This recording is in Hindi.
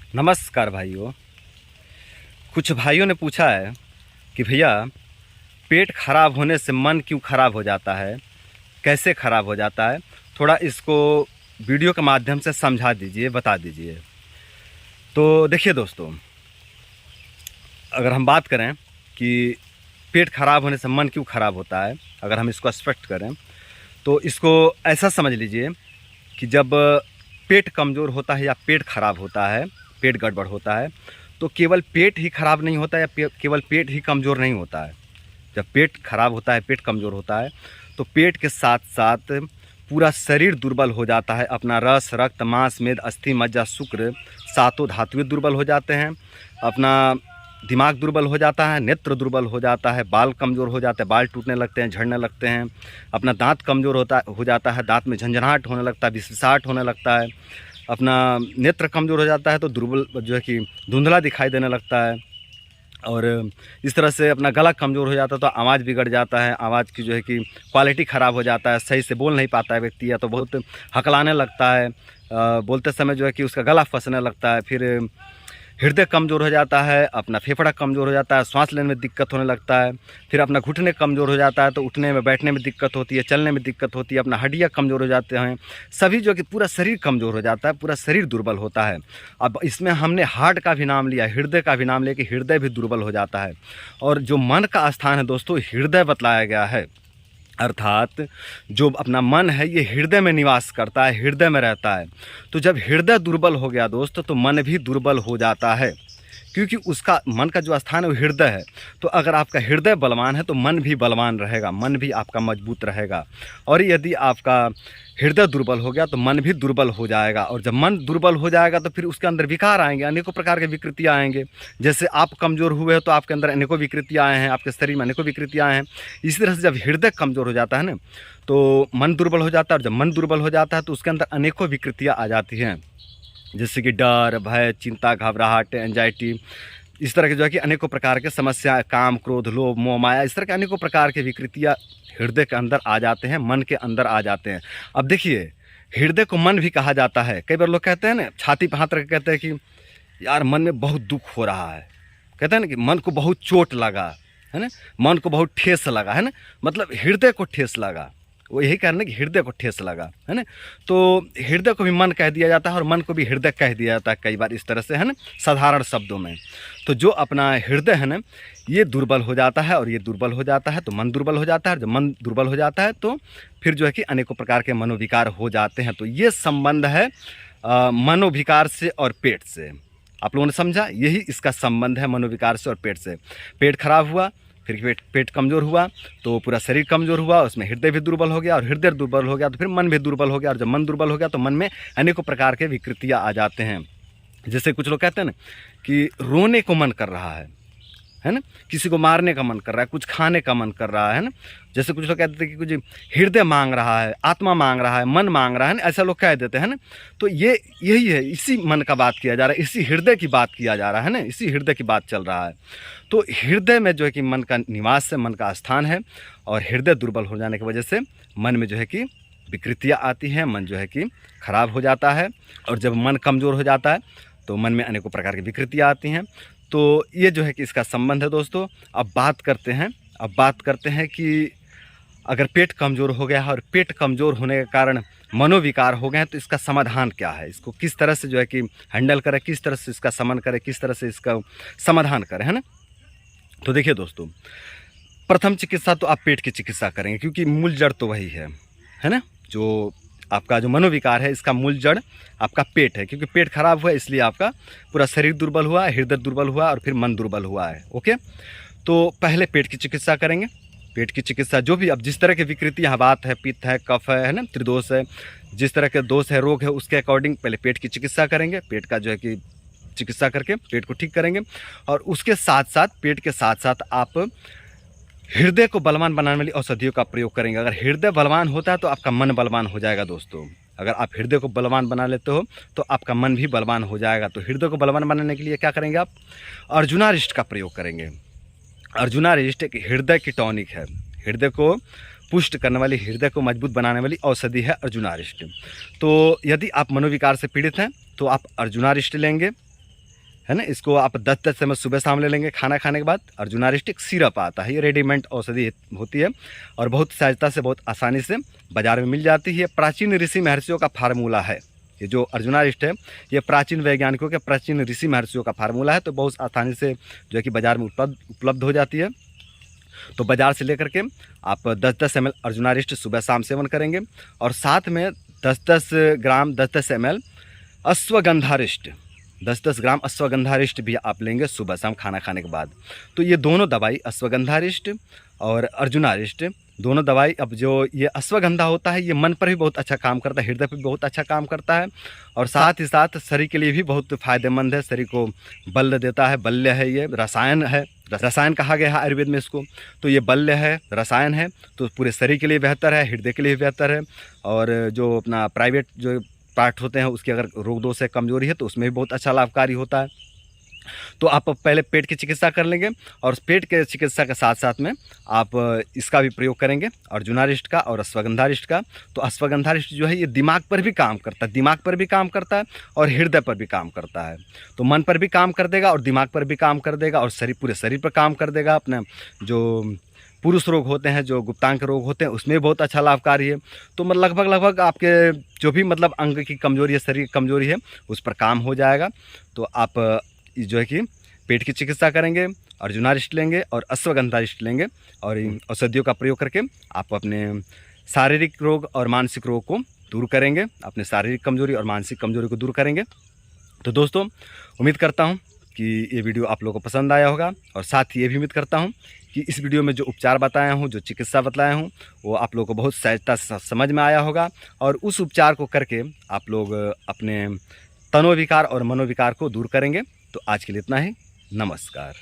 नमस्कार भाइयों। कुछ भाइयों ने पूछा है कि भैया पेट खराब होने से मन क्यों खराब हो जाता है, कैसे खराब हो जाता है, थोड़ा इसको वीडियो के माध्यम से समझा दीजिए, बता दीजिए। तो देखिए दोस्तों, अगर हम बात करें कि पेट खराब होने से मन क्यों खराब होता है, अगर हम इसको स्पष्ट करें तो इसको ऐसा समझ लीजिए कि जब पेट कमज़ोर होता है या पेट खराब होता है, पेट गड़बड़ होता है, तो केवल पेट ही खराब नहीं होता या केवल पेट ही कमज़ोर नहीं होता है। जब पेट खराब होता है, पेट कमज़ोर होता है, तो पेट के साथ साथ पूरा शरीर दुर्बल हो जाता है। अपना रस, रक्त, मांस, मेद, अस्थि, मज्जा, शुक्र, सातों धातुएं दुर्बल हो जाते हैं। अपना दिमाग दुर्बल हो जाता है, नेत्र दुर्बल हो जाता है, बाल कमज़ोर हो जाते हैं, बाल टूटने लगते हैं, झड़ने लगते हैं। अपना दांत कमज़ोर हो जाता है, दांत में झंझनाहट होने लगता है, विषाहट होने लगता है। अपना नेत्र कमज़ोर हो जाता है तो दुर्बल जो है कि धुंधला दिखाई देने लगता है। और इस तरह से अपना गला कमज़ोर हो जाता है तो आवाज़ बिगड़ जाता है, आवाज़ की जो है कि क्वालिटी ख़राब हो जाता है, सही से बोल नहीं पाता है व्यक्ति, या तो बहुत हकलाने लगता है, बोलते समय जो है कि उसका गला फंसने लगता है। फिर हृदय कमज़ोर हो जाता है, अपना फेफड़ा कमज़ोर हो जाता है, सांस लेने में दिक्कत होने लगता है। फिर अपना घुटने कमज़ोर हो जाता है तो उठने में, बैठने में दिक्कत होती है, चलने में दिक्कत होती है। अपना हड्डियाँ कमज़ोर हो जाते हैं, सभी जो कि पूरा शरीर कमज़ोर हो जाता है, पूरा शरीर दुर्बल होता है। अब इसमें हमने हार्ट का भी नाम लिया, हृदय का भी नाम लिया कि हृदय भी दुर्बल हो जाता है। और जो मन का स्थान है दोस्तों, हृदय बतलाया गया है, अर्थात जो अपना मन है ये हृदय में निवास करता है, हृदय में रहता है। तो जब हृदय दुर्बल हो गया दोस्त, तो मन भी दुर्बल हो जाता है, क्योंकि उसका मन का जो स्थान है वो हृदय है। तो अगर आपका हृदय बलवान है तो मन भी बलवान रहेगा, मन भी आपका मजबूत रहेगा। और यदि आपका हृदय दुर्बल हो गया तो मन भी दुर्बल हो जाएगा। और जब मन दुर्बल हो जाएगा तो फिर उसके अंदर विकार आएंगे, अनेकों प्रकार के विकृतियाँ आएंगे। जैसे आप कमज़ोर हुए हो तो आपके अंदर अनेकों विकृतियाँ आए हैं, आपके शरीर में अनेकों विकृतियाँ आए हैं। इसी तरह से जब हृदय कमज़ोर हो जाता है ना, तो मन दुर्बल हो जाता है। और जब मन दुर्बल हो जाता है तो उसके अंदर अनेकों विकृतियाँ आ जाती हैं, जैसे कि डर, भय, चिंता, घबराहट, एंजाइटी, इस तरह के जो है कि अनेकों प्रकार के समस्या, काम, क्रोध, लोभ, मोह, माया, इस तरह के अनेकों प्रकार की विकृतियाँ हृदय के अंदर आ जाते हैं, मन के अंदर आ जाते हैं। अब देखिए, हृदय को मन भी कहा जाता है। कई बार लोग कहते हैं ना, छाती पर हाथ रख के कहते हैं कि यार मन में बहुत दुख हो रहा है, कहते हैं ना कि मन को बहुत चोट लगा है ना, मन को बहुत ठेस लगा है ना, मतलब हृदय को ठेस लगा। वो यही कहना कि हृदय को ठेस लगा है ना। तो हृदय को भी मन कह दिया जाता है और मन को भी हृदय कह दिया जाता है कई बार, इस तरह से है ना, साधारण शब्दों में। तो जो अपना हृदय है ना, ये दुर्बल हो जाता है, और ये दुर्बल हो जाता है तो मन दुर्बल हो जाता है। और जब मन दुर्बल हो जाता है तो फिर जो है कि अनेकों प्रकार के मनोविकार हो जाते हैं। तो ये संबंध है मनोविकार से और पेट से। आप लोगों ने समझा, यही इसका संबंध है मनोविकार से और पेट से। पेट खराब हुआ, फिर पेट कमज़ोर हुआ तो पूरा शरीर कमज़ोर हुआ, उसमें हृदय भी दुर्बल हो गया, और हृदय दुर्बल हो गया तो फिर मन भी दुर्बल हो गया। और जब मन दुर्बल हो गया तो मन में अनेकों प्रकार के विकृतियाँ आ जाते हैं। जैसे कुछ लोग कहते हैं ना कि रोने को मन कर रहा है ना, किसी को मारने का मन कर रहा है, कुछ खाने का मन कर रहा है ना। जैसे कुछ लोग कहते हैं कि कुछ हृदय मांग रहा है, आत्मा मांग रहा है, मन मांग रहा है ना, ऐसा लोग कह देते हैं ना। तो यही है, इसी मन का बात किया जा रहा है, इसी हृदय की बात किया जा रहा है ना, इसी हृदय की बात चल रहा है। तो हृदय में जो है कि मन का निवास है, मन का स्थान है। और हृदय दुर्बल हो जाने की वजह से मन में जो है कि विकृतियाँ आती हैं, मन जो है कि खराब हो जाता है। और जब मन कमज़ोर हो जाता है तो मन में अनेकों प्रकार की विकृतियाँ आती हैं। तो ये जो है कि इसका संबंध है दोस्तों। अब बात करते हैं कि अगर पेट कमज़ोर हो गया है और पेट कमज़ोर होने के कारण मनोविकार हो गए हैं तो इसका समाधान क्या है, इसको किस तरह से जो है कि हैंडल करें, किस तरह से इसका समन करें, किस तरह से इसका समाधान करें, है ना। तो देखिए दोस्तों, प्रथम चिकित्सा तो आप पेट की चिकित्सा करेंगे, क्योंकि मूल जड़ तो वही है ना। जो आपका जो मनोविकार है इसका मूल जड़ आपका पेट है, क्योंकि पेट खराब हुआ इसलिए आपका पूरा शरीर दुर्बल हुआ, हृदय दुर्बल हुआ और फिर मन दुर्बल हुआ है। ओके, तो पहले पेट की चिकित्सा करेंगे। पेट की चिकित्सा जो भी, अब जिस तरह की विकृति यहाँ बात है, पित्त है, कफ है ना, त्रिदोष है, जिस तरह के दोष है, रोग है, उसके अकॉर्डिंग पहले पेट की चिकित्सा करेंगे। पेट का जो है कि चिकित्सा करके पेट को ठीक करेंगे। और उसके साथ साथ, पेट के साथ साथ आप हृदय को बलवान बनाने वाली औषधियों का प्रयोग करेंगे। अगर हृदय बलवान होता है तो आपका मन बलवान हो जाएगा दोस्तों। अगर आप हृदय को बलवान बना लेते हो तो आपका मन भी बलवान हो जाएगा। तो हृदय को बलवान बनाने के लिए क्या करेंगे आप? अर्जुनारिष्ट का प्रयोग करेंगे। अर्जुनारिष्ट एक हृदय की टॉनिक है, हृदय को पुष्ट करने वाली, हृदय को मजबूत बनाने वाली औषधि है अर्जुनारिष्ट। तो यदि आप मनोविकार से पीड़ित हैं तो आप अर्जुनारिष्ट लेंगे। है ना। इसको आप 10-10 ml सुबह शाम ले लेंगे खाना खाने के बाद। अर्जुनारिस्ट एक सिरप आता है, ये रेडीमेड औषधि होती है और बहुत सहजता से, बहुत आसानी से बाजार में मिल जाती है। प्राचीन ऋषि महर्षियों का फार्मूला है ये जो अर्जुनारिस्ट है, ये प्राचीन वैज्ञानिकों के, प्राचीन ऋषि महर्षियों का फार्मूला है, तो बहुत आसानी से जो है कि बाज़ार में उपलब्ध हो जाती है। तो बाज़ार से लेकर के आप 10-10 ml अर्जुनारिस्ट सुबह शाम सेवन करेंगे और साथ में 10-10 ग्राम 10-10 ml अश्वगंधारिस्ट 10-10 ग्राम अश्वगंधारिस्ट भी आप लेंगे सुबह शाम खाना खाने के बाद। तो ये दोनों दवाई अश्वगंधारिस्ट और अर्जुनारिस्ट दोनों दवाई, अब जो ये अश्वगंधा होता है ये मन पर भी बहुत अच्छा काम करता है, हृदय पर भी बहुत अच्छा काम करता है और साथ ही साथ शरीर के लिए भी बहुत फ़ायदेमंद है, शरीर को बल देता है। बल्य है, ये रसायन है, रसायन कहा गया है आयुर्वेद में इसको। तो ये बल्य है, रसायन है, तो पूरे शरीर के लिए बेहतर है, हृदय के लिए बेहतर है। और जो अपना प्राइवेट जो पार्ट होते हैं उसकी अगर रोग दोष है, कमजोरी है, तो उसमें भी बहुत अच्छा लाभकारी होता है। तो आप पहले पेट की चिकित्सा कर लेंगे और पेट के चिकित्सा के साथ साथ में आप इसका भी प्रयोग करेंगे, अर्जुनारिस्ट का और अश्वगंधारिस्ट का। तो अश्वगंधारिस्ट जो है ये दिमाग पर भी काम करता है, दिमाग पर भी काम करता है और हृदय पर भी काम करता है। तो मन पर भी काम कर देगा और दिमाग पर भी काम कर देगा और शरीर, पूरे शरीर पर काम कर देगा। अपने जो पुरुष रोग होते हैं, जो गुप्तांग रोग होते हैं, उसमें बहुत अच्छा लाभकारी है। तो मतलब लगभग आपके जो भी मतलब अंग की कमजोरी है, शरीर की कमजोरी है, उस पर काम हो जाएगा। तो आप जो है कि पेट की चिकित्सा करेंगे, अर्जुनारिस्ट लेंगे और अश्वगंधारिस्ट लेंगे और इन औषधियों का प्रयोग करके आप अपने शारीरिक रोग और मानसिक रोग को दूर करेंगे, अपने शारीरिक कमजोरी और मानसिक कमजोरी को दूर करेंगे। तो दोस्तों, उम्मीद करता हूँ कि ये वीडियो आप लोगों को पसंद आया होगा और साथ ही ये भी उम्मीद करता हूँ कि इस वीडियो में जो उपचार बताया हूँ, जो चिकित्सा बताया हूँ, वो आप लोगों को बहुत सहजता से समझ में आया होगा और उस उपचार को करके आप लोग अपने तनोविकार और मनोविकार को दूर करेंगे। तो आज के लिए इतना ही। नमस्कार।